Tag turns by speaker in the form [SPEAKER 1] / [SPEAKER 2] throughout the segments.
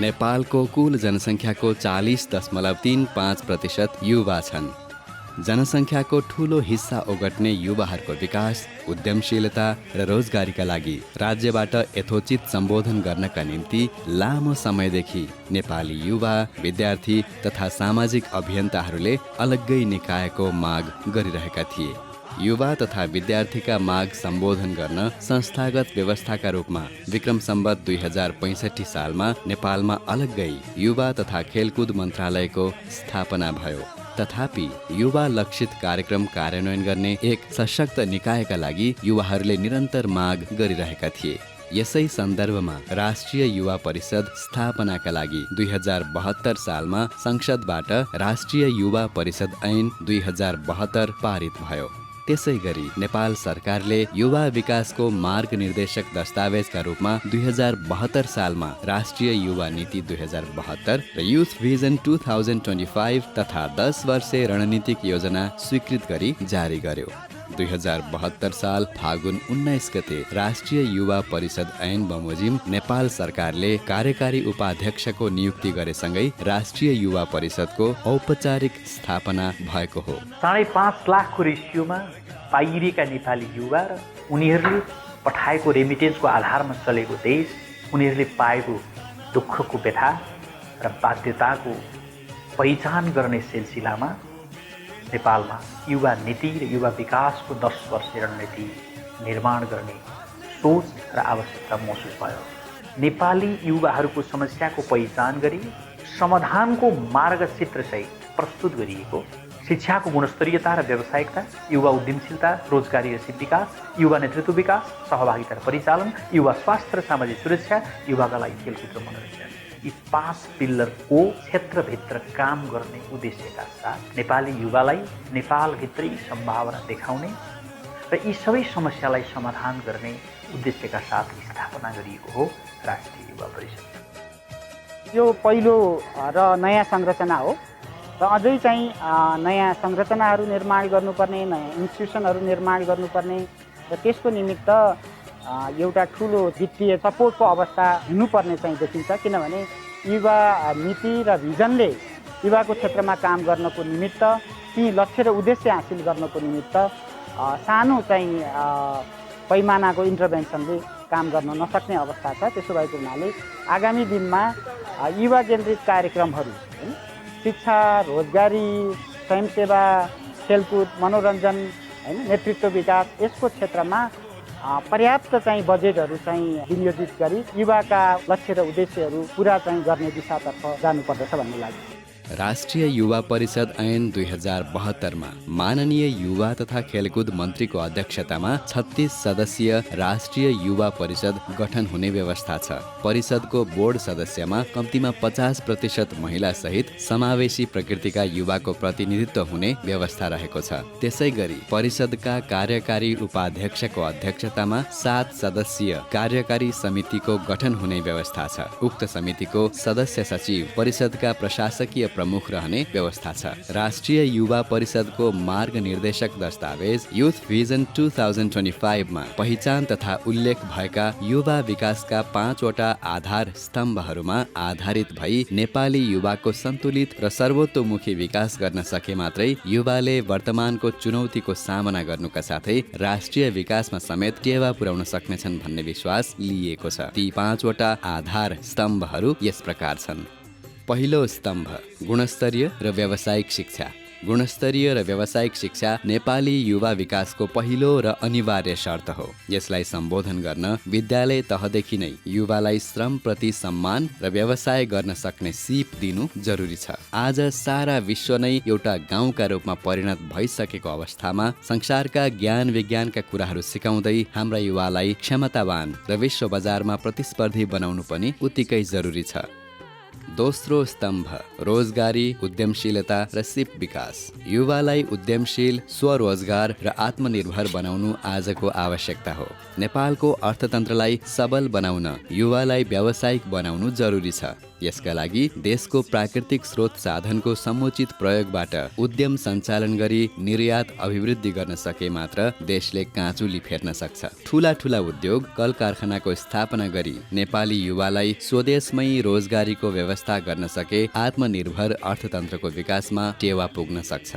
[SPEAKER 1] नेपालको कुल जनसङ्ख्याको 40.35% युवा छन्। जनसङ्ख्याको ठूलो हिस्सा ओगट्ने युवाहरूको विकास, उद्यमशीलता र रोजगारीका लागि राज्यबाट यथोचित सम्बोधन गर्नका निम्ति लामो समयदेखि नेपाली युवा, विद्यार्थी तथा सामाजिक अभियन्ताहरूले अलग्गै निकायको माग गरिरहेका थिए। युवा तथा विद्यार्थीका माग सम्बोधन गर्न संस्थागत व्यवस्थाका रूपमा विक्रम सम्वत 2065 सालमा नेपालमा अलग्गै युवा तथा खेलकुद मन्त्रालयको स्थापना भयो। तथापि युवा लक्षित कार्यक्रम कार्यान्वयन गर्ने एक सशक्त निकायका लागि युवाहरूले निरन्तर माग गरिरहेका थिए। यसै सन्दर्भमा राष्ट्रिय युवा परिषद स्थापनाका लागि 2072 सालमा संसदबाट राष्ट्रिय युवा परिषद ऐन 2072 पारित भयो। त्यसै गरी नेपाल सरकारले युवा विकासको मार्ग निर्देशक दस्तावेजका रूपमा 2072 सालमा राष्ट्रिय युवा नीति 2072 र युथ भिजन 2025 तथा 10 वर्षे रणनीतिक योजना स्वीकृत गरी जारी गर्यो। 2072 साल फागुन 19 गते राष्ट्रिय युवा परिषद ऐन बमोजिम नेपाल सरकारले कार्यकारी उपाध्यक्षको नियुक्ति गरेसँगै राष्ट्रिय युवा परिषदको औपचारिक स्थापना भएको हो।
[SPEAKER 2] 5.5 लाखको रेसियोमा पाइएका नेपाली युवा र उनीहरूले पठाएको रेमिटेन्सको आधारमा चलेको देश, उनीहरूले पाएको दुःखको व्यथा र बाध्यताको पहिचान गर्ने सिलसिलामा नेपालमा युवा नीति र युवा विकासको 10 वर्षे रणनीति निर्माण गर्ने सोच र आवश्यकता महसुस भयो। नेपाली युवाहरूको समस्याको पहिचान गरी समाधानको मार्गचित्रसहित प्रस्तुत गरिएको शिक्षाको गुणस्तरीयता र व्यावसायिकता, युवा उद्यमशीलता, रोजगारी र सिप विकास, युवा नेतृत्व विकास, सहभागिता र परिचालन, युवा स्वास्थ्य र सामाजिक सुरक्षा, युवाका लागि खेलकुद र मनोरञ्जन, यी 5 पिल्लरको क्षेत्रभित्र काम गर्ने उद्देश्यका साथ नेपाली युवालाई नेपालभित्रै सम्भावना देखाउने र यी सबै समस्यालाई समाधान गर्ने उद्देश्यका साथ स्थापना गरिएको हो राष्ट्रिय युवा परिषद।
[SPEAKER 3] यो पहिलो र नयाँ संरचना हो र अझै चाहिँ नयाँ संरचनाहरू निर्माण गर्नुपर्ने, नयाँ इन्स्टिट्युसनहरू निर्माण गर्नुपर्ने र त्यसको निमित्त एउटा ठुलो वित्तीय सपोर्टको अवस्था हुनुपर्ने चाहिँ देखिन्छ। किनभने युवा नीति र भिजनले युवाको क्षेत्रमा काम गर्नको निमित्त, ती लक्ष्य र उद्देश्य हासिल गर्नको निमित्त सानो चाहिँ पैमानाको इन्टरभेन्सनले काम गर्न नसक्ने अवस्था छ। त्यसो भएको हुनाले आगामी दिनमा युवा केन्द्रित कार्यक्रमहरू, शिक्षा, रोजगारी, स्वयंसेवा, खेलकुद, मनोरञ्जन, हैन, नेतृत्व विकास, यसको क्षेत्रमा पर्याप्त चाहिँ बजेटहरू चाहिँ विनियोजित गरी युवाका लक्ष्य र उद्देश्यहरू पुरा चाहिँ गर्ने दिशातर्फ जानुपर्दछ भन्ने लाग्छ।
[SPEAKER 1] राष्ट्रिय युवा परिषद ऐन 2072 मा माननीय युवा तथा खेलकुद मन्त्रीको अध्यक्षतामा 36 सदस्यीय राष्ट्रिय युवा परिषद गठन हुने व्यवस्था छ। परिषदको बोर्ड सदस्यमा कम्तीमा 50% महिला सहित समावेशी प्रकृतिका युवाको प्रतिनिधित्व हुने व्यवस्था रहेको छ। त्यसै गरी परिषदका कार्यकारी उपाध्यक्षको अध्यक्षतामा 7 सदस्यीय कार्यकारी समितिको गठन हुने व्यवस्था छ। उक्त समितिको सदस्य सचिव परिषदका प्रशासकीय प्रमुख रहने व्यवस्था छ। राष्ट्रिय युवा परिषदको मार्ग निर्देशक दस्तावेज युथ भिजन 2025 मा पहिचान तथा उल्लेख भएका युवा विकासका 5 वटा आधार स्तम्भहरूमा आधारित भई नेपाली युवाको सन्तुलित र सर्वतोमुखी विकास गर्न सके मात्रै युवाले वर्तमानको चुनौतीको सामना गर्नुका साथै राष्ट्रिय विकासमा समेत टेवा पुर्याउन सक्नेछन् भन्ने विश्वास लिएको छ। ती 5 वटा आधार स्तम्भहरू यस प्रकार छन्। पहिलो स्तम्भ गुणस्तरीय र व्यावसायिक शिक्षा। गुणस्तरीय र व्यावसायिक शिक्षा नेपाली युवा विकासको पहिलो र अनिवार्य शर्त हो। यसलाई सम्बोधन गर्न विद्यालय तहदेखि नै युवालाई श्रमप्रति सम्मान र व्यवसाय गर्न सक्ने सिप दिनु जरुरी छ। आज सारा विश्व नै एउटा गाउँका रूपमा परिणत भइसकेको अवस्थामा संसारका ज्ञान विज्ञानका कुराहरू सिकाउँदै हाम्रा युवालाई क्षमतावान र विश्व बजारमा प्रतिस्पर्धी बनाउनु पनि उत्तिकै जरुरी छ। दोस्रो स्तम्भ रोजगारी, उद्यमशीलता र सिप विकास। युवालाई उद्यमशील, स्वरोजगार र आत्मनिर्भर बनाउनु आजको आवश्यकता हो। नेपालको अर्थतन्त्रलाई सबल बनाउन युवालाई व्यावसायिक बनाउनु जरुरी छ। यसका लागि देशको प्राकृतिक स्रोत साधनको समुचित प्रयोगबाट उद्यम सञ्चालन गरी निर्यात अभिवृद्धि गर्न सके मात्र देशले काँचुली फेर्न सक्छ। ठूला ठूला उद्योग कल कारखानाको स्थापना गरी नेपाली युवालाई स्वदेशमै रोजगारीको व्यवस्था गर्न सके आत्मनिर्भर अर्थतन्त्रको विकासमा टेवा पुग्न सक्छ।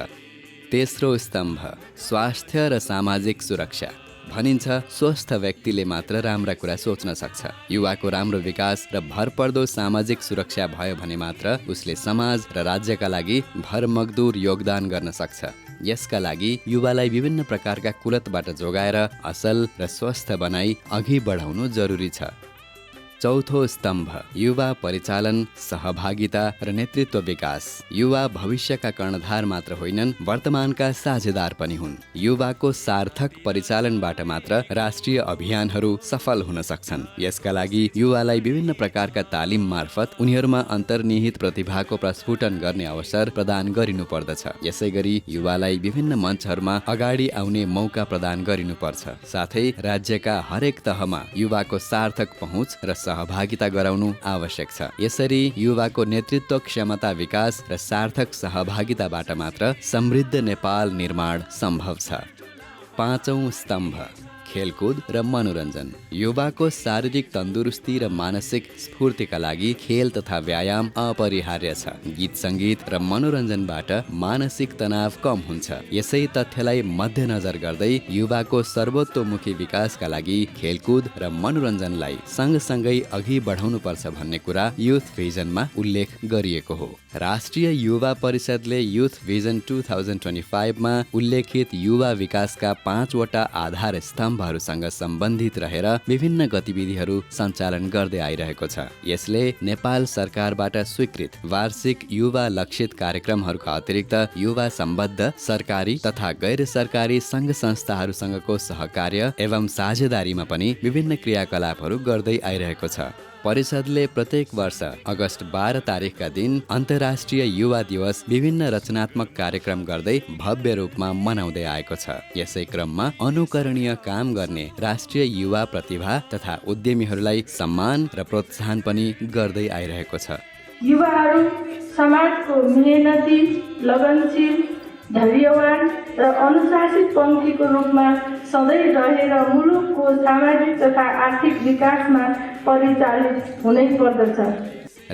[SPEAKER 1] तेस्रो स्तम्भ स्वास्थ्य र सामाजिक सुरक्षा। भनिन्छ स्वस्थ व्यक्तिले मात्र राम्रा कुरा सोच्न सक्छ। युवाको राम्रो विकास र भरपर्दो सामाजिक सुरक्षा भयो भने मात्र उसले समाज र राज्यका लागि भरमग्दुर योगदान गर्न सक्छ। यसका लागि युवालाई विभिन्न प्रकारका कुलतबाट जोगाएर असल र स्वस्थ बनाई अघि बढाउनु जरुरी छ। चौथो स्तम्भ युवा परिचालन, सहभागिता र नेतृत्व विकास। युवा भविष्यका कर्णधार मात्र होइनन्, वर्तमानका साझेदार पनि हुन्। युवाको सार्थक परिचालनबाट मात्र राष्ट्रिय अभियानहरू सफल हुन सक्छन्। यसका लागि युवालाई विभिन्न प्रकारका तालिम मार्फत उनीहरूमा अन्तर्निहित प्रतिभाको प्रस्फुटन गर्ने अवसर प्रदान गरिनु पर्दछ। यसै गरी युवालाई विभिन्न मञ्चहरूमा अगाडि आउने मौका प्रदान गरिनुपर्छ। साथै राज्यका हरेक तहमा युवाको सार्थक पहुँच र सहभागिता गराउनु आवश्यक छ। यसरी युवाको नेतृत्व क्षमता विकास र सार्थक सहभागिताबाट मात्र समृद्ध नेपाल निर्माण सम्भव छ। पाँचौं स्तम्भ खेलकुद र मनोरञ्जन। युवाको शारीरिक तन्दुरुस्ती र मानसिक स्फूर्तिका लागि खेल तथा व्यायाम अपरिहार्य छ। गीत सङ्गीत र मनोरञ्जनबाट मानसिक तनाव कम हुन्छ। यसै तथ्यलाई मध्यनजर गर्दै युवाको सर्वतोमुखी विकासका लागि खेलकुद र मनोरञ्जनलाई सँगसँगै अघि बढाउनुपर्छ भन्ने कुरा युथ भिजनमा उल्लेख गरिएको हो। राष्ट्रिय युवा परिषदले युथ भिजन 2025 मा उल्लेखित युवा विकासका 5 वटा आधार स्तम्भहरूसँग सम्बन्धित रहेर विभिन्न गतिविधिहरू सञ्चालन गर्दै आइरहेको छ। यसले नेपाल सरकारबाट स्वीकृत वार्षिक युवा लक्षित कार्यक्रमहरूका अतिरिक्त युवा सम्बद्ध सरकारी तथा गैर सरकारी सङ्घ संस्थाहरूसँगको सहकार्य एवं साझेदारीमा पनि विभिन्न क्रियाकलापहरू गर्दै आइरहेको छ। परिषदले प्रत्येक वर्ष अगस्त 12 तारिकका दिन अन्तर्राष्ट्रिय युवा दिवस विभिन्न रचनात्मक कार्यक्रम गर्दै भव्य रूपमा मनाउँदै आएको छ। यसै क्रममा अनुकरणीय काम गर्ने राष्ट्रिय युवा प्रतिभा तथा उद्यमीहरूलाई सम्मान र प्रोत्साहन पनि गर्दै आइरहेको छ।
[SPEAKER 4] युवाहरू समाजको मेहनती, लगनशील, धैर्यवान र अनुशासित पङ्क्तिको रूपमा सधैँ रहेर मुलुकको सामाजिक तथा आर्थिक विकासमा परिचालित हुनै पर्दछ।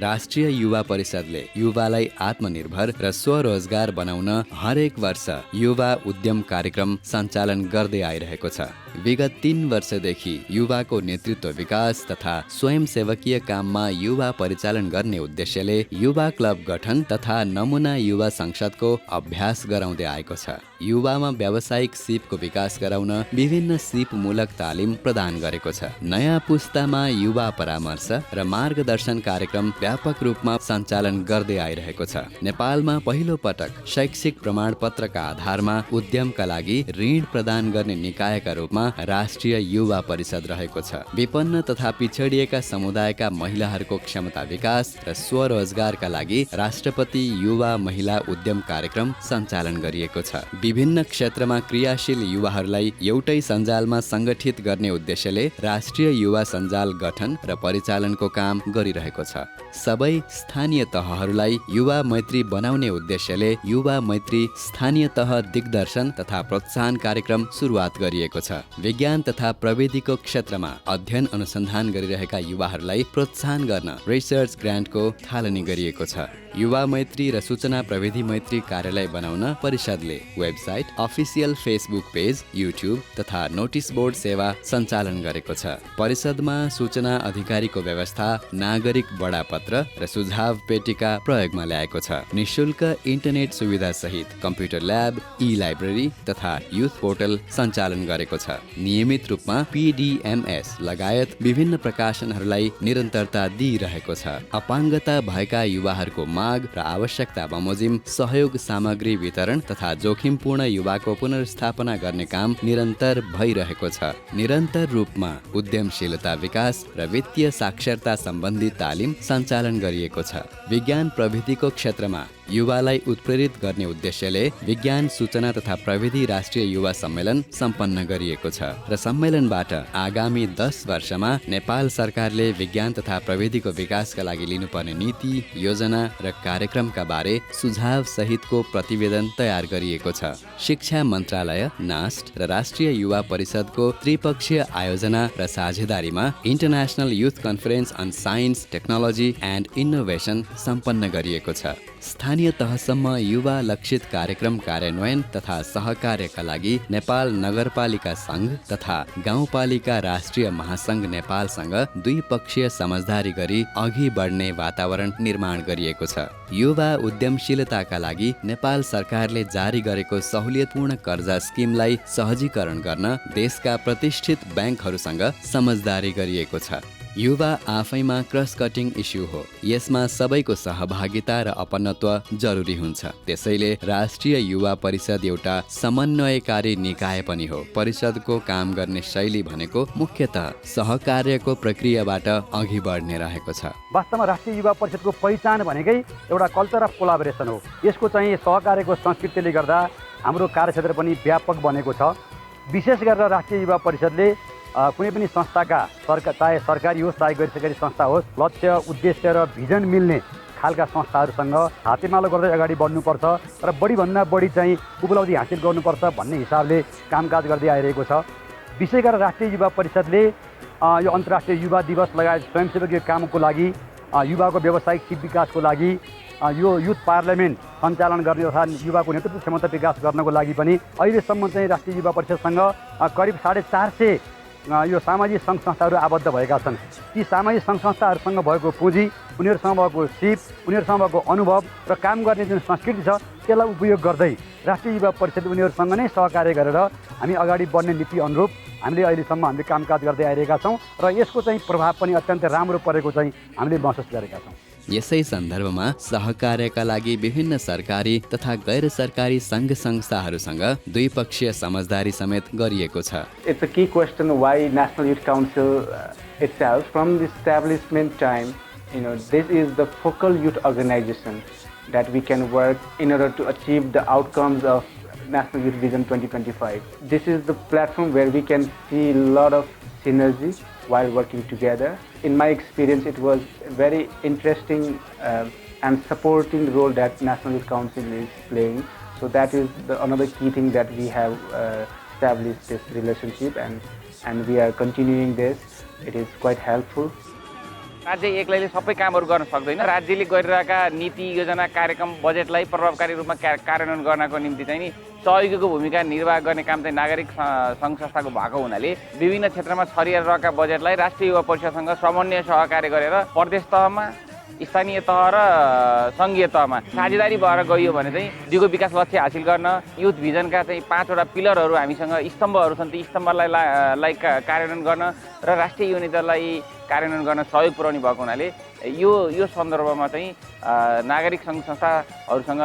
[SPEAKER 1] राष्ट्रिय युवा परिषदले युवालाई आत्मनिर्भर र स्वरोजगार बनाउन हरेक वर्ष युवा उद्यम कार्यक्रम सञ्चालन गर्दै आइरहेको छ। विगत 3 वर्षदेखि युवाको नेतृत्व विकास तथा स्वयंसेवकीय काममा युवा परिचालन गर्ने उद्देश्यले युवा क्लब गठन तथा नमुना युवा संसदको अभ्यास गराउँदै आएको छ। युवामा व्यावसायिक सिपको विकास गराउन विभिन्न सिपमूलक तालिम प्रदान गरेको छ। नयाँ पुस्तामा युवा परामर्श र मार्गदर्शन कार्यक्रम व्यापक रूपमा सञ्चालन गर्दै आइरहेको छ। नेपालमा पहिलो पटक शैक्षिक प्रमाणपत्रका आधारमा उद्यमका लागि ऋण प्रदान गर्ने निकायका रूपमा राष्ट्रिय युवा परिषद रहेको छ। विपन्न तथा पिछडिएका समुदायका महिलाहरूको क्षमता विकास र स्वरोजगारका लागि राष्ट्रपति युवा महिला उद्यम कार्यक्रम सञ्चालन गरिएको छ। विभिन्न क्षेत्रमा क्रियाशील युवाहरूलाई एउटै सञ्जालमा सङ्गठित गर्ने उद्देश्यले राष्ट्रिय युवा सञ्जाल गठन र परिचालनको काम गरिरहेको छ। सबै स्थानीय तहहरूलाई युवा मैत्री बनाउने उद्देश्यले युवा मैत्री स्थानीय तह दिग्दर्शन तथा प्रोत्साहन कार्यक्रम सुरुवात गरिएको छ। विज्ञान तथा प्रविधिको क्षेत्रमा अध्ययन अनुसन्धान गरिरहेका युवाहरूलाई प्रोत्साहन गर्न रिसर्च ग्रान्टको थालनी गरिएको छ। युवा मैत्री र सूचना प्रविधि मैत्री कार्यालय बनाउन परिषदले website, official Facebook page, YouTube तथा नोटिस बोर्ड सेवा सञ्चालन गरेको छ। परिषदमा सूचना अधिकारीको व्यवस्था, नागरिक बडापत्र र सुझाव पेटिका प्रयोगमा ल्याएको छ। निशुल्क इन्टरनेट सुविधा सहित कम्प्युटर ल्याब, ई-लाइब्रेरी तथा युथ पोर्टल सञ्चालन गरेको छ। नियमित रूपमा PDMS लगायत विभिन्न प्रकाशनहरूलाई निरन्तरता दिइरहेको छ। अपाङ्गता भएका युवाहरूको माग र आवश्यकता बमोजिम सहयोग सामग्री वितरण तथा जोखिमपूर्ण युवाको पुनर्स्थापना गर्ने काम निरन्तर भइरहेको छ। निरन्तर रूपमा उद्यमशीलता विकास र वित्तीय साक्षरता सम्बन्धी तालिम सञ्चालन गरिएको छ। विज्ञान प्रविधिको क्षेत्रमा युवालाई उत्प्रेरित गर्ने उद्देश्यले विज्ञान सूचना तथा प्रविधि राष्ट्रिय युवा सम्मेलन सम्पन्न गरिएको छ र सम्मेलनबाट आगामी 10 वर्षमा नेपाल सरकारले विज्ञान तथा प्रविधिको विकासका लागि लिनुपर्ने नीति, योजना र कार्यक्रमका बारे सुझाव सहितको प्रतिवेदन तयार गरिएको छ। शिक्षा मन्त्रालय, नास्ट र राष्ट्रिय युवा परिषदको त्रिपक्षीय आयोजना र साझेदारीमा international youth conference on science, technology and innovation सम्पन्न गरिएको छ। स्थानीय तहसम्म युवा लक्षित कार्यक्रम कार्यान्वयन तथा सहकार्यका लागि नेपाल नगरपालिका सङ्घ तथा गाउँपालिका राष्ट्रिय महासङ्घ नेपालसँग द्विपक्षीय समझदारी गरी अघि बढ्ने वातावरण निर्माण गरिएको छ। युवा उद्यमशीलताका लागि नेपाल सरकारले जारी गरेको सहुलियतपूर्ण कर्जा स्किमलाई सहजीकरण गर्न देशका प्रतिष्ठित ब्याङ्कहरूसँग समझदारी गरिएको छ। युवा आफैमा क्रस कटिङ इस्यु हो। यसमा सबैको सहभागिता र अपनत्व जरुरी हुन्छ। त्यसैले राष्ट्रिय युवा परिषद एउटा समन्वयकारी निकाय पनि हो। परिषदको काम गर्ने शैली भनेको मुख्यतः सहकार्यको प्रक्रियाबाट अघि बढ्ने रहेको छ।
[SPEAKER 5] वास्तवमा राष्ट्रिय युवा परिषदको पहिचान भनेकै एउटा कल्चर अफ कोलाबोरेसन हो। यसको चाहिँ सहकार्यको संस्कृतिले गर्दा हाम्रो कार्यक्षेत्र पनि व्यापक बनेको छ। विशेष गरेर राष्ट्रिय युवा परिषदले कुनै पनि संस्थाका चाहे सरकारी होस् चाहे गैर सरकारी संस्था होस्, लक्ष्य, उद्देश्य र भिजन मिल्ने खालका संस्थाहरूसँग हातेमालो गर्दै अगाडि बढ्नुपर्छ र बढीभन्दा बढी चाहिँ उपलब्धि हासिल गर्नुपर्छ भन्ने हिसाबले कामकाज गर्दै आइरहेको छ। विशेष गरेर राष्ट्रिय युवा परिषदले यो अन्तर्राष्ट्रिय युवा दिवस लगायत स्वयंसेवकीय कामको लागि, युवाको व्यावसायिक सिप विकासको लागि, यो युथ पार्लियामेन्ट सञ्चालन गर्ने तथा युवाको नेतृत्व क्षमता विकास गर्नको लागि पनि अहिलेसम्म चाहिँ राष्ट्रिय युवा परिषदसँग करिब 450 यो सामाजिक सङ्घ संस्थाहरू आबद्ध भएका छन्। ती सामाजिक सङ्घ संस्थाहरूसँग भएको पुँजी, उनीहरूसँग भएको सिप, उनीहरूसँग भएको अनुभव र काम गर्ने जुन संस्कृति छ त्यसलाई उपयोग गर्दै राष्ट्रिय युवा परिषद उनीहरूसँग नै सहकार्य गरेर हामी अगाडि बढ्ने नीति अनुरूप हामीले अहिलेसम्म हामीले कामकाज गर्दै आइरहेका छौँ र यसको चाहिँ प्रभाव पनि अत्यन्त राम्रो परेको चाहिँ हामीले महसुस गरेका छौँ।
[SPEAKER 1] यसै सन्दर्भमा सहकार्यका लागि विभिन्न सरकारी तथा गैर सरकारी सङ्घ संस्थाहरूसँग द्विपक्षीय समझदारी समेत गरिएको छ।
[SPEAKER 6] It's a key question why National Youth Council itself, from the establishment time, this is the focal youth organization that we can work in order to achieve the outcomes of National Youth Vision 2025. This is the platform where we can see a lot of synergy while working together. In my experience, it was very interesting and supporting role that National Youth Council is playing. So that is another key thing that we have established this relationship, and we are continuing this. It is quite helpful.
[SPEAKER 7] राज्य एक्लैले सबै कामहरू गर्न सक्दैन। राज्यले गरिरहेका नीति, योजना, कार्यक्रम, बजेटलाई प्रभावकारी रूपमा कार्यान्वयन गर्नको निम्ति चाहिँ नि सहयोगीको भूमिका निर्वाह गर्ने काम चाहिँ नागरिक सङ्घ संस्थाको भएको हुनाले विभिन्न क्षेत्रमा छरिएर रहेका बजेटलाई राष्ट्रिय युवा परिषदसँग समन्वय सहकार्य गरेर प्रदेश तहमा, स्थानीय तह र सङ्घीय तहमा साझेदारी भएर गइयो भने चाहिँ दिगो विकास लक्ष्य हासिल गर्न युथ भिजनका चाहिँ 5वटा पिलरहरू हामीसँग स्तम्भहरू छन्। ती स्तम्भलाई कार्यान्वयन गर्न र राष्ट्रिय युनिटलाई कार्यान्वयन गर्न सहयोग पुर्याउने भएको हुनाले यो सन्दर्भमा चाहिँ नागरिक सङ्घ संस्थाहरूसँग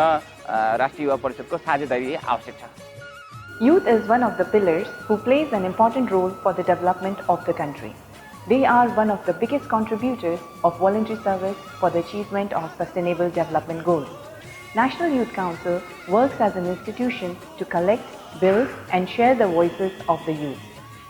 [SPEAKER 7] राष्ट्रिय युवा परिषदको साझेदारी आवश्यक छ।
[SPEAKER 8] Youth is one of the pillars who plays an important role for the development of the country. They are one of the biggest contributors of voluntary service for the achievement of sustainable development goals. National Youth Council works as an institution to collect, build and share the voices of the youth.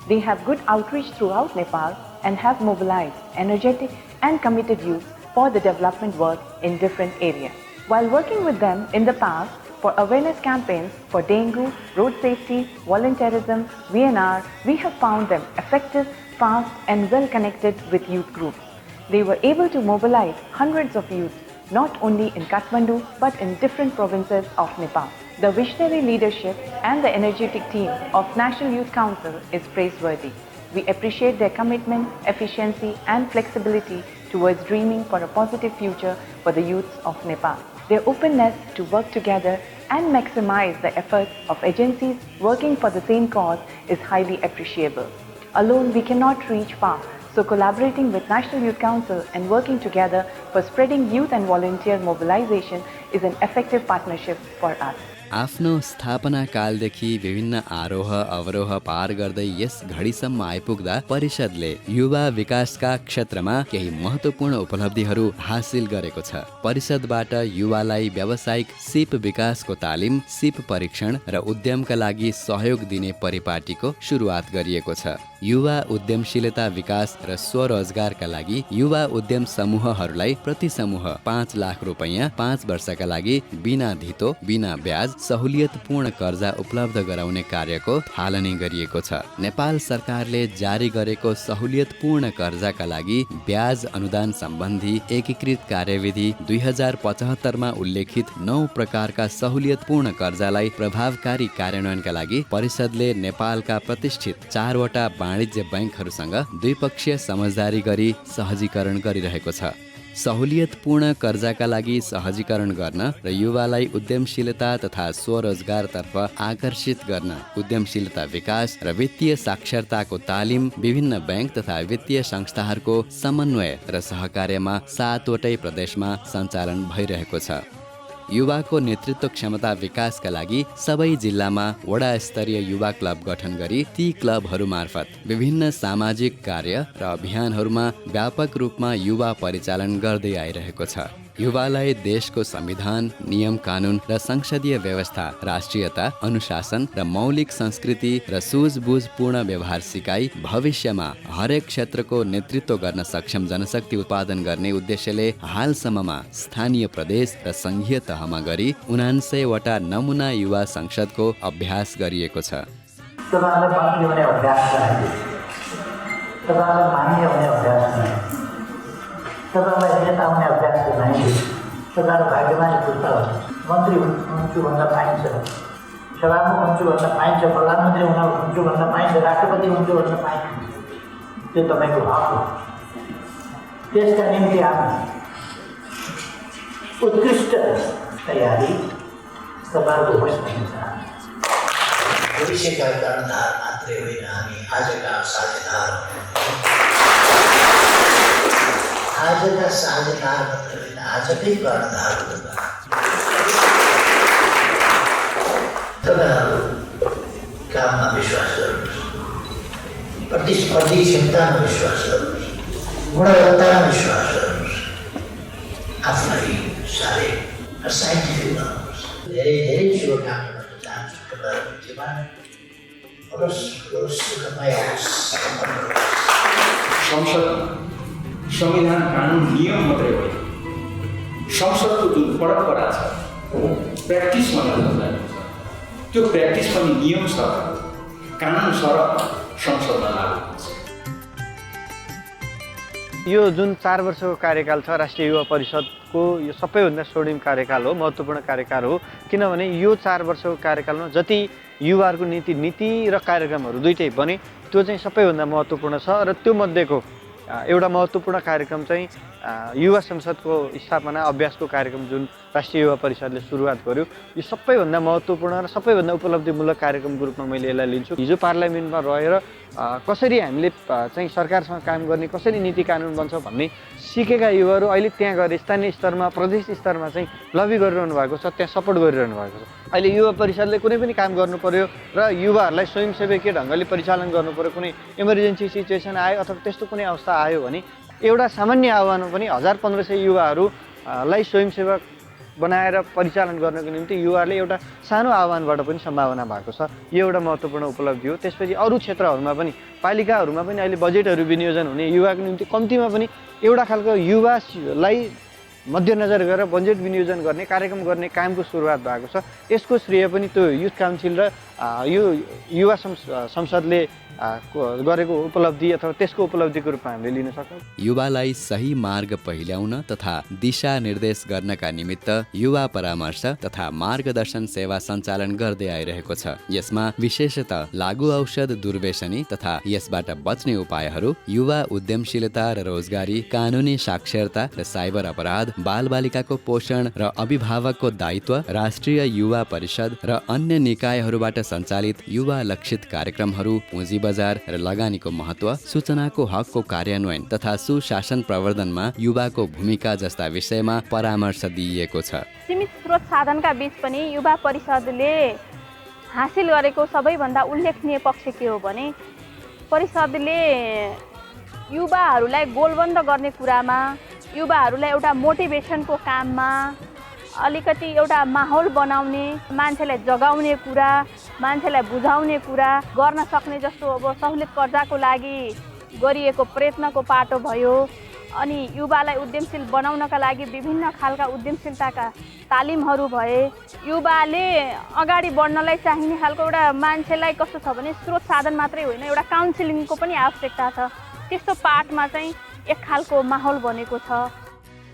[SPEAKER 8] They have good outreach throughout Nepal and have mobilized energetic and committed youth for the development work in different areas. While working with them in the past for awareness campaigns for dengue, road safety, volunteerism, VNR, we have found them effective, fast and well connected with youth groups. They were able to mobilize hundreds of youth, not only in Kathmandu but in different provinces of Nepal. The visionary leadership and the energetic team of National Youth Council is praiseworthy. We appreciate their commitment, efficiency and flexibility towards dreaming for a positive future for the youths of Nepal. Their openness to work together and maximize the efforts of agencies working for the same cause is highly appreciable. Alone we cannot reach far, so collaborating with National Youth Council and working together for spreading youth and volunteer mobilization is an effective partnership for us.
[SPEAKER 1] आफ्नो स्थापना कालदेखि विभिन्न आरोह अवरोह पार गर्दै यस घडीसम्म आइपुग्दा परिषदले युवा विकासका क्षेत्रमा केही महत्त्वपूर्ण उपलब्धिहरू हासिल गरेको छ। परिषदबाट युवालाई व्यावसायिक सिप विकासको तालिम, सिप परीक्षण र उद्यमका लागि सहयोग दिने परिपाटीको सुरुवात गरिएको छ। युवा उद्यमशीलता विकास र स्वरोजगारका लागि युवा उद्यम समूहहरूलाई प्रति समूह 5 लाख रुपैयाँ 5 वर्षका लागि बिना धितो बिना ब्याज सहुलियतपूर्ण कर्जा उपलब्ध गराउने कार्यको थालनी गरिएको छ। नेपाल सरकारले जारी गरेको सहुलियतपूर्ण कर्जाका लागि ब्याज अनुदान सम्बन्धी एकीकृत कार्यविधि 2075 मा उल्लेखित 9 प्रकारका सहुलियतपूर्ण कर्जालाई प्रभावकारी कार्यान्वयनका लागि परिषदले नेपालका प्रतिष्ठित 4 वटा वाणिज्य बैंकहरूसँग द्विपक्षीय समझदारी गरी सहजीकरण गरिरहेको छ। सहुलियतपूर्ण कर्जाका लागि सहजीकरण गर्न र युवालाई उद्यमशीलता तथा स्वरोजगारतर्फ आकर्षित गर्न उद्यमशीलता विकास र वित्तीय साक्षरताको तालिम विभिन्न बैंक तथा वित्तीय संस्थाहरूको समन्वय र सहकार्यमा 7 वटै प्रदेशमा सञ्चालन भइरहेको छ। युवाको नेतृत्व क्षमता विकासका लागि सबै जिल्लामा वडा स्तरीय युवा क्लब गठन गरी ती क्लबहरू मार्फत विभिन्न सामाजिक कार्य र अभियानहरूमा व्यापक रूपमा युवा परिचालन गर्दै आइरहेको छ। युवालाई देशको संविधान, नियम कानुन र संसदीय व्यवस्था, राष्ट्रियता, अनुशासन र मौलिक संस्कृति र सुझबुझपूर्ण व्यवहार सिकाई भविष्यमा हरेक क्षेत्रको नेतृत्व गर्न सक्षम जनशक्ति उत्पादन गर्ने उद्देश्यले हालसम्ममा स्थानीय प्रदेश र संघीय तहमा गरी 79 वटा नमुना युवा संसदको अभ्यास गरिएको छ।
[SPEAKER 9] तपाईँलाई नेता हुने अभ्यास बनाइदियो। तपाईँ भाग्यमानी पुस्ता हो। मन्त्री हुन्छु भन्न पाइन्छ, सभामुख हुन्छु भन्न पाइन्छ, प्रधानमन्त्री हुन्छु भन्न पाइन्छ, राष्ट्रपति हुन्छु भन्न पाइन्छ। त्यो तपाईँको हक हो। त्यसका निम्ति हामी उत्कृष्ट तयारी तपाईँको होस् भन्ने चाहन्छु। भविष्यका कर्णधार मात्रै होइन, हामी आजका साझेदार हौँ। आजका साझेदार मात्र होइन, आजकै कर्णधार हुँदा तपाईँहरू काममा विश्वास गर्नुहोस्, प्रतिस्पर्धी क्षमतामा विश्वास गर्नुहोस्, गुणवत्तामा विश्वास गर्नुहोस्, आफूलाई साह्रै साइन्टिफिक बनाउनुहोस्। धेरै धेरै शुभकामना गर्न चाहन्छु। तपाईँहरूको जीवन होस् सुखमय होस्।
[SPEAKER 10] संविधान, कानुन, नियम मात्रै होइन, संसदको जुन परम्परा छ प्र्याक्टिसमा लाग्नु छ, त्यो प्र्याक्टिस पनि नियम छ, कानुन छ र संसदमा लागु हुन्छ।
[SPEAKER 3] यो जुन 4 वर्षको कार्यकाल छ राष्ट्रिय युवा परिषदको, यो सबैभन्दा स्वर्णिम कार्यकाल हो, महत्त्वपूर्ण कार्यकाल हो। किनभने यो 4 वर्षको कार्यकालमा जति युवाहरूको नीति र कार्यक्रमहरू दुइटै बने, त्यो चाहिँ सबैभन्दा महत्त्वपूर्ण छ। र त्यो मध्येको एउटा महत्त्वपूर्ण कार्यक्रम चाहिँ युवा संसदको स्थापना अभ्यासको कार्यक्रम जुन राष्ट्रिय युवा परिषदले सुरुवात गर्यो, यो सबैभन्दा महत्त्वपूर्ण र सबैभन्दा उपलब्धिमूलक कार्यक्रमको रूपमा मैले यसलाई लिन्छु। हिजो पार्लियामेन्टमा रहेर कसरी हामीले चाहिँ सरकारसँग काम गर्ने, कसरी नीति कानुन बन्छ भन्ने सिकेका युवाहरू अहिले त्यहाँ गएर स्थानीय स्तरमा, प्रदेश स्तरमा चाहिँ लबी गरिरहनु भएको छ, त्यहाँ सपोर्ट गरिरहनु भएको छ। अहिले युवा परिषदले कुनै पनि काम गर्नु पर्यो र युवाहरूलाई स्वयंसेवकीय ढङ्गले परिचालन गर्नु पर्यो, कुनै इमर्जेन्सी सिचुएसन आयो अथवा त्यस्तो कुनै अवस्था आयो भने एउटा सामान्य आह्वानमा पनि 1500 युवाहरूलाई स्वयंसेवक बनाएर परिचालन गर्नको निम्ति युवाहरूले एउटा सानो आह्वानबाट पनि सम्भावना भएको छ। यो एउटा महत्त्वपूर्ण उपलब्धि हो। त्यसपछि अरू क्षेत्रहरूमा पनि, पालिकाहरूमा पनि अहिले बजेटहरू विनियोजन हुने, युवाको निम्ति कम्तीमा पनि एउटा खालको युवालाई मध्यनजर गरेर बजेट विनियोजन गर्ने, कार्यक्रम गर्ने कामको सुरुवात भएको छ। यसको श्रेय पनि त्यो युथ काउन्सिल र यो युवा संसदले गरेको उपलब्धि अथवा त्यसको उपलब्धिको रूपमा हामीले लिन सक्छौँ।
[SPEAKER 1] युवालाई सही मार्ग पहिल्याउन तथा दिशा निर्देश गर्नका निमित्त युवा परामर्श तथा मार्गदर्शन सेवा सञ्चालन गर्दै आइरहेको छ। यसमा विशेषतः लागु औषध दुर्व्यसनी तथा यसबाट बच्ने उपायहरू, युवा उद्यमशीलता र रोजगारी, कानुनी साक्षरता र साइबर अपराध, बालबालिकाको पोषण र अभिभावकको दायित्व, राष्ट्रिय युवा परिषद र अन्य निकायहरूबाट सञ्चालित युवा लक्षित कार्यक्रमहरू, पुँजी बजार र लगानीको महत्व, सूचनाको हकको कार्यान्वयन तथा सुशासन प्रवर्धनमा युवाको भूमिका जस्ता विषयमा परामर्श दिइएको छ।
[SPEAKER 11] सीमित स्रोत साधनका बीच पनि युवा परिषदले हासिल गरेको सबैभन्दा उल्लेखनीय पक्ष के हो भने परिषदले युवाहरूलाई गोलबन्द गर्ने कुरामा, युवाहरूलाई एउटा मोटिभेसनको काममा, अलिकति एउटा माहौल बनाउने, मान्छेलाई जगाउने कुरा, मान्छेलाई बुझाउने कुरा गर्न सक्ने जस्तो अब सहुलियत कर्जाको लागि गरिएको प्रयत्नको पाटो भयो। अनि युवालाई उद्यमशील बनाउनका लागि विभिन्न खालका उद्यमशीलताका तालिमहरू भए। युवाले अगाडि बढ्नलाई चाहिने खालको एउटा मान्छेलाई कस्तो छ भने स्रोत साधन मात्रै होइन, एउटा काउन्सिलिङको पनि आवश्यकता छ। त्यस्तो पाठमा चाहिँ एक खालको माहौल बनेको छ।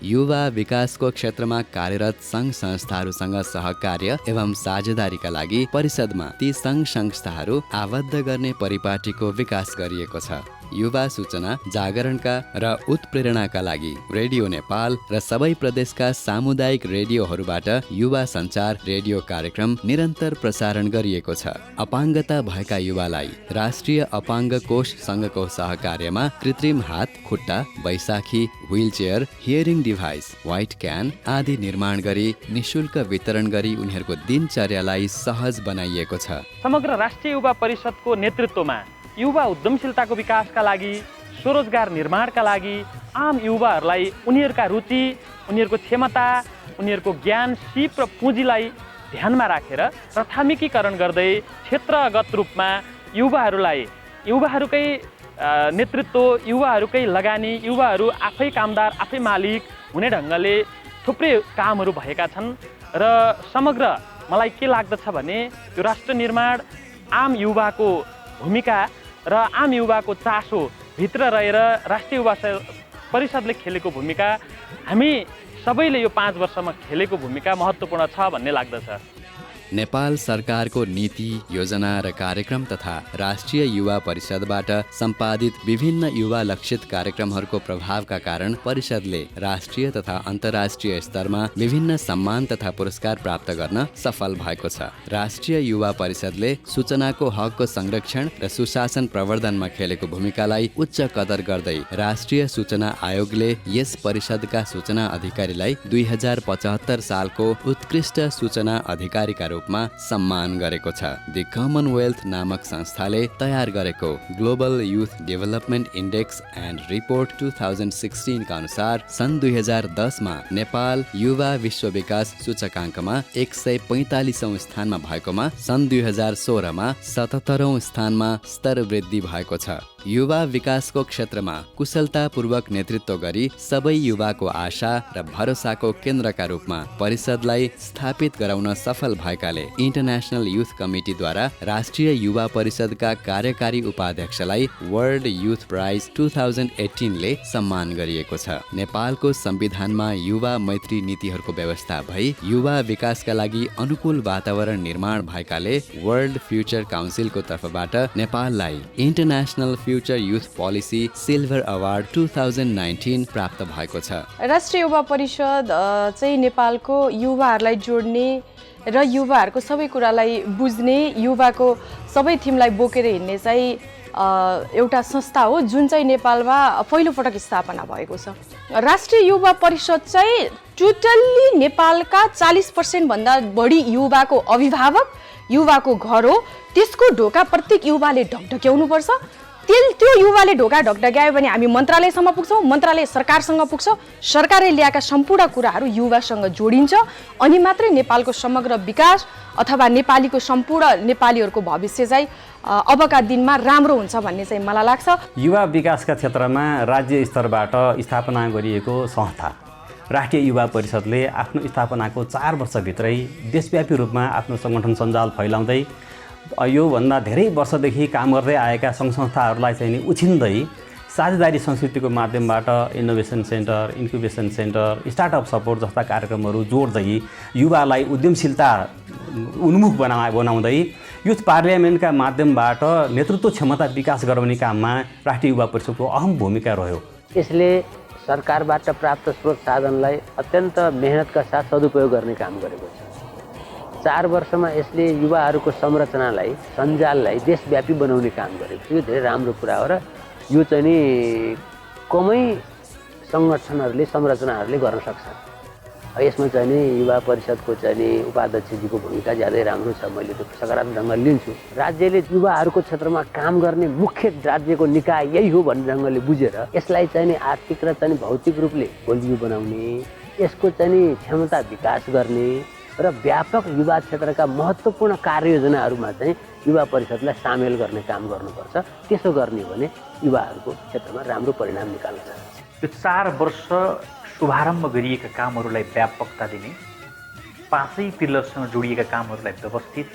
[SPEAKER 1] युवा विकासको क्षेत्रमा कार्यरत सङ्घ संस्थाहरूसँग सहकार्य एवं साझेदारीका लागि परिषदमा ती सङ्घ संस्थाहरू आबद्ध गर्ने परिपाटीको विकास गरिएको छ। युवा सूचना जागरणका र उत्प्रेरणाका लागि रेडियो नेपाल र सबै प्रदेशका सामुदायिक रेडियोहरूबाट युवा सञ्चार रेडियो कार्यक्रम निरन्तर प्रसारण गरिएको छ। अपाङ्गता भएका युवालाई राष्ट्रिय अपाङ्ग कोष सङ्घको सहकार्यमा कृत्रिम हात, खुट्टा, Baisakhi, wheelchair, hearing device, white can आदि निर्माण गरी निशुल्क वितरण गरी उनीहरूको दिनचर्यालाई सहज बनाइएको छ।
[SPEAKER 12] समग्र राष्ट्रिय युवा परिषदको नेतृत्वमा युवा उद्यमशीलताको विकासका लागि, स्वरोजगार निर्माणका लागि आम युवाहरूलाई उनीहरूका रुचि, उनीहरूको क्षमता, उनीहरूको ज्ञान, सिप र पुँजीलाई ध्यानमा राखेर प्राथमिकीकरण गर्दै क्षेत्रगत रूपमा युवाहरूकै नेतृत्व, युवाहरूकै लगानी, युवाहरू आफै कामदार, आफै मालिक हुने ढङ्गले थुप्रै कामहरू भएका छन्। र समग्र मलाई के लाग्दछ भने यो राष्ट्र निर्माण आम युवाको भूमिका र आम युवाको चासो भित्र रहेर राष्ट्रिय युवा परिषदले खेलेको भूमिका, हामी सबैले यो 5 वर्षमा खेलेको भूमिका महत्त्वपूर्ण छ भन्ने लाग्दछ।
[SPEAKER 1] नेपाल सरकारको नीति, योजना र कार्यक्रम तथा राष्ट्रिय युवा परिषदबाट सम्पादित विभिन्न युवा लक्षित कार्यक्रमहरूको प्रभावका कारण परिषदले राष्ट्रिय तथा अन्तर्राष्ट्रिय स्तरमा विभिन्न सम्मान तथा पुरस्कार प्राप्त गर्न सफल भएको छ। राष्ट्रिय युवा परिषदले सूचनाको हकको संरक्षण र सुशासन प्रवर्धनमा खेलेको भूमिकालाई उच्च कदर गर्दै राष्ट्रिय सूचना आयोगले यस परिषदका सूचना अधिकारीलाई 2075 सालको उत्कृष्ट सूचना अधिकारीका रूपमा सम्मान गरेको छ। दि कमनवेल्थ नामक संस्थाले तयार गरेको global youth development index and report 2016 का अनुसार सन् 2010 मा नेपाल युवा विश्व विकास सूचकाङ्कमा 145औं स्थानमा भएकोमा सन् 2016 मा 77औं स्थानमा स्तर वृद्धि भएको छ। युवा विकासको क्षेत्रमा कुशलतापूर्वक नेतृत्व गरी सबै युवाको आशा र भरोसाको केन्द्रका रूपमा परिषदलाई स्थापित गराउन सफल भएकाले इन्टरनेसनल युथ कमिटीद्वारा राष्ट्रिय युवा परिषदका कार्यकारी उपाध्यक्षलाई वर्ल्ड युथ प्राइज 2018 ले सम्मान गरिएको छ। नेपालको संविधानमा युवा मैत्री नीतिहरूको व्यवस्था भई युवा विकासका लागि अनुकूल वातावरण निर्माण भएकाले वर्ल्ड फ्युचर काउन्सिलको तर्फबाट नेपाललाई international future youth policy silver award 2019 प्राप्त भएको छ।
[SPEAKER 13] राष्ट्रिय युवा परिषद चाहिँ नेपालको युवाहरूलाई जोड्ने र युवाहरूको सबै कुरालाई बुझ्ने, युवाको सबै थिमलाई बोकेर हिँड्ने चाहिँ एउटा संस्था हो जुन चाहिँ नेपालमा पहिलोपटक स्थापना भएको छ। राष्ट्रिय युवा परिषद चाहिँ टोटल्ली नेपालका 40% भन्दा बढी युवाको अभिभावक, युवाको घर हो। त्यसको ढोका प्रत्येक युवाले ढकढक्याउनुपर्छ। त्यो युवाले ढोका ढकढक्यायो भने हामी मन्त्रालयसम्म पुग्छौँ, मन्त्रालय सरकारसँग पुग्छ, सरकारले ल्याएका सम्पूर्ण कुराहरू युवासँग जोडिन्छ, अनि मात्रै नेपालको समग्र विकास अथवा नेपालीको सम्पूर्ण नेपालीहरूको भविष्य चाहिँ अबका दिनमा राम्रो हुन्छ भन्ने चाहिँ मलाई लाग्छ।
[SPEAKER 14] युवा विकासका क्षेत्रमा राज्य स्तरबाट स्थापना गरिएको संस्था राष्ट्रिय युवा परिषदले आफ्नो स्थापनाको 4 वर्षभित्रै देशव्यापी रूपमा आफ्नो सङ्गठन सञ्जाल फैलाउँदै योभन्दा धेरै वर्षदेखि काम गर्दै आएका सङ्घ संस्थाहरूलाई चाहिँ नि उछिन्दै साझेदारी संस्कृतिको माध्यमबाट innovation centre, incubation centre, startup support जस्ता कार्यक्रमहरू जोड्दै युवालाई उद्यमशीलता उन्मुख बनाउँदै युथ पार्लियामेन्टका माध्यमबाट नेतृत्व क्षमता विकास गराउने काममा राष्ट्रिय युवा परिषदको अहम भूमिका रह्यो।
[SPEAKER 15] यसले सरकारबाट प्राप्त स्रोत साधनलाई अत्यन्त मेहनतका साथ सदुपयोग गर्ने काम गरेको छ। 4 वर्षमा यसले युवाहरूको संरचनालाई, सञ्जाललाई देशव्यापी बनाउने काम गरेको छ। यो धेरै राम्रो कुरा हो र यो चाहिँ नि कमै सङ्गठनहरूले, संरचनाहरूले गर्न सक्छ। यसमा चाहिँ नि युवा परिषदको चाहिँ नि उपाध्यक्षजीको भूमिका ज्यादै राम्रो छ, मैले त्यो सकारात्मक ढङ्गले लिन्छु। राज्यले युवाहरूको क्षेत्रमा काम गर्ने मुख्य राज्यको निकाय यही हो भन्ने ढङ्गले बुझेर यसलाई चाहिँ नि आर्थिक र चाहिँ भौतिक रूपले बलियो बनाउने, यसको चाहिँ नि क्षमता विकास गर्ने र व्यापक युवा क्षेत्रका महत्त्वपूर्ण कार्ययोजनाहरूमा चाहिँ युवा परिषदलाई सामेल गर्ने काम गर्नुपर्छ। त्यसो गर्ने हो भने युवाहरूको क्षेत्रमा राम्रो परिणाम निकाल्न सक्छ।
[SPEAKER 2] यो 4 वर्ष शुभारम्भ गरिएका कामहरूलाई व्यापकता दिने, 5 पिलरसँग जोडिएका कामहरूलाई व्यवस्थित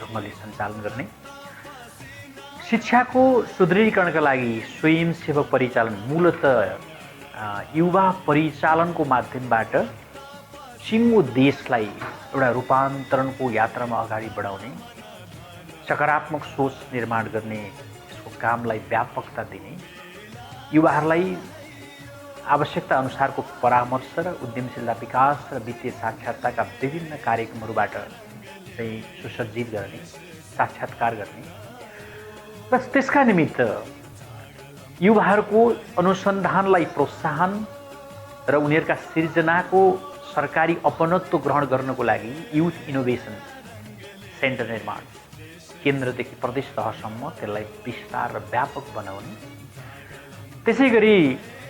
[SPEAKER 2] ढङ्गले सञ्चालन गर्ने, शिक्षाको सुदृढीकरणका लागि स्वयंसेवक परिचालन, मूलतः युवा परिचालनको माध्यमबाट सिङ्गो देशलाई एउटा रूपान्तरणको यात्रामा अगाडि बढाउने, सकारात्मक सोच निर्माण गर्ने यसको कामलाई व्यापकता दिने, युवाहरूलाई आवश्यकता अनुसारको परामर्श र उद्यमशीलता विकास र वित्तीय साक्षरताका विभिन्न कार्यक्रमहरूबाट चाहिँ सुसज्जित गर्ने, साक्षात्कार गर्ने र त्यसका निमित्त युवाहरूको अनुसन्धानलाई प्रोत्साहन र उनीहरूका सिर्जनाको सरकारी अपनत्व ग्रहण गर्नको लागि युथ इनोभेसन सेन्टर निर्माण, केन्द्रदेखि प्रदेश तहसम्म त्यसलाई विस्तार र व्यापक बनाउने, त्यसै गरी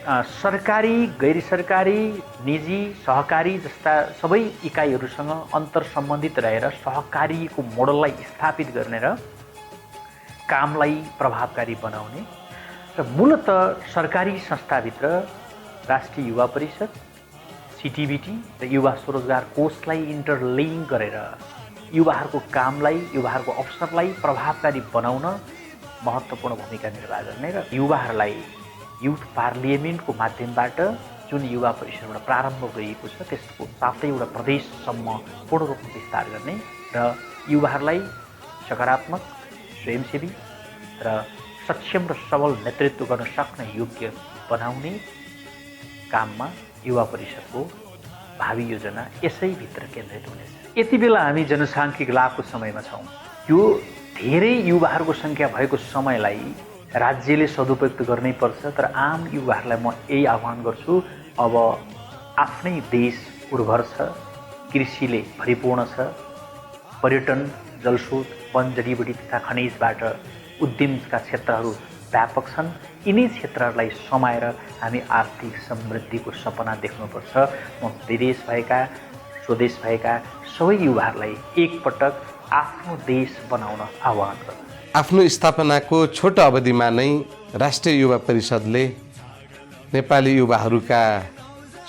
[SPEAKER 2] सरकारी, गैर सरकारी, निजी, सहकारी जस्ता सबै इकाइहरूसँग अन्तर सम्बन्धित रहेर सहकारीको मोडललाई स्थापित गर्ने र कामलाई प्रभावकारी बनाउने र मूलतः सरकारी संस्थाभित्र राष्ट्रिय युवा परिषद, सिटिबिटी र युवा स्वरोजगार कोषलाई इन्टरलिङ्क गरेर युवाहरूको कामलाई, युवाहरूको अवसरलाई प्रभावकारी बनाउन महत्त्वपूर्ण भूमिका निर्वाह गर्ने र युवाहरूलाई युथ पार्लियामेन्टको माध्यमबाट जुन युवा परिषदबाट प्रारम्भ गरिएको छ त्यसको साथै एउटा प्रदेशसम्म पूर्ण रूपमा विस्तार गर्ने र युवाहरूलाई सकारात्मक, स्वयंसेवी र सक्षम र सबल नेतृत्व गर्न सक्ने योग्य बनाउने काममा युवा परिषदको भावी योजना यसैभित्र केन्द्रित हुनेछ। यति बेला हामी जनसाङ्ख्यिक लाभको समयमा छौँ। यो धेरै युवाहरूको सङ्ख्या भएको समयलाई राज्यले सदुपयोग गर्नै पर्छ, तर आम युवाहरूलाई म यही आह्वान गर्छु, अब आफ्नै देश उर्वर छ, कृषिले भरिपूर्ण छ, पर्यटन, जलस्रोत, वन, जडीबुटी तथा खनिजबाट उद्यमका क्षेत्रहरू व्यापक छन्। यिनै क्षेत्रहरूलाई समाएर हामी आर्थिक समृद्धिको सपना देख्नुपर्छ। म विदेश भएका, स्वदेश भएका सबै युवाहरूलाई एकपटक आफ्नो देश बनाउन आह्वान गर्छु।
[SPEAKER 16] आफ्नो स्थापनाको छोटो अवधिमा नै राष्ट्रिय युवा परिषदले नेपाली युवाहरूका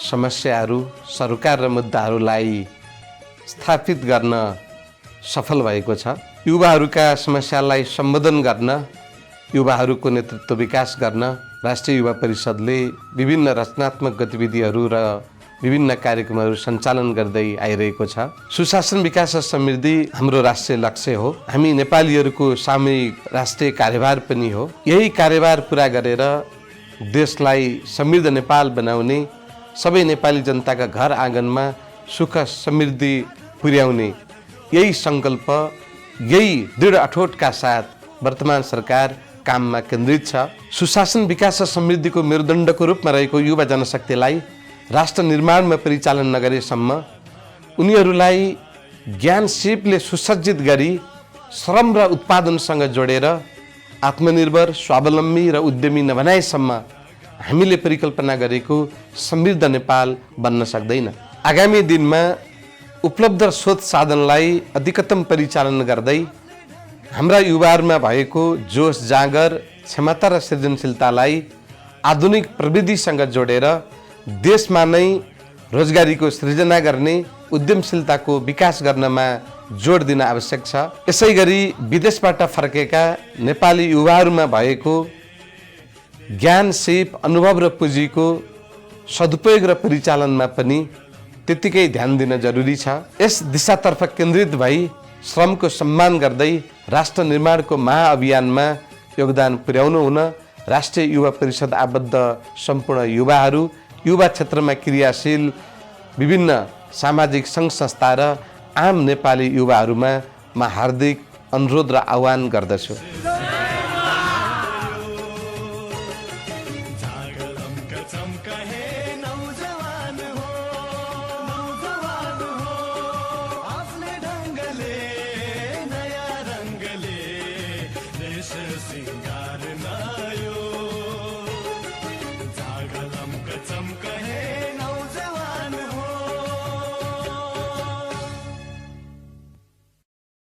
[SPEAKER 16] समस्याहरू, सरकार र मुद्दाहरूलाई स्थापित गर्न सफल भएको छ। युवाहरूका समस्यालाई सम्बोधन गर्न, युवाहरूको नेतृत्व विकास गर्न राष्ट्रिय युवा परिषदले विभिन्न रचनात्मक गतिविधिहरू र विभिन्न कार्यक्रमहरू सञ्चालन गर्दै आइरहेको छ। सुशासन, विकास र समृद्धि हाम्रो राष्ट्रिय लक्ष्य हो। हामी नेपालीहरूको सामूहिक राष्ट्रिय कार्यभार पनि हो। यही कार्यभार पुरा गरेर देशलाई समृद्ध नेपाल बनाउने, सबै नेपाली जनताका घर आँगनमा सुख समृद्धि पुर्याउने यही सङ्कल्प, यही दृढ अठोटका साथ वर्तमान सरकार काममा केन्द्रित छ। सुशासन, विकास र समृद्धिको मेरुदण्डको रूपमा रहेको युवा जनशक्तिलाई राष्ट्र निर्माणमा परिचालन नगरेसम्म उनीहरूलाई ज्ञान सिपले सुसज्जित गरी श्रम र उत्पादनसँग जोडेर आत्मनिर्भर, स्वावलम्बी र उद्यमी नबनाएसम्म हामीले परिकल्पना गरेको समृद्ध नेपाल बन्न सक्दैन। आगामी दिनमा उपलब्ध स्रोत साधनलाई अधिकतम परिचालन गर्दै हाम्रा युवाहरूमा भएको जोस जाँगर, क्षमता र सृजनशीलतालाई आधुनिक प्रविधिसँग जोडेर देशमा नै रोजगारीको सृजना गर्ने, उद्यमशीलताको विकास गर्नमा जोड दिन आवश्यक छ। यसै गरी विदेशबाट फर्केका नेपाली युवाहरूमा भएको ज्ञान, सिप, अनुभव र पुँजीको सदुपयोग र परिचालनमा पनि त्यत्तिकै ध्यान दिन जरुरी छ। यस दिशातर्फ केन्द्रित भई श्रमको सम्मान गर्दै राष्ट्र निर्माणको महाअभियानमा योगदान पुर्याउनु हुन राष्ट्रिय युवा परिषद आबद्ध सम्पूर्ण युवाहरू, युवा क्षेत्रमा क्रियाशील विभिन्न सामाजिक सङ्घ संस्था र आम नेपाली युवाहरूमा म हार्दिक अनुरोध र आह्वान गर्दछु।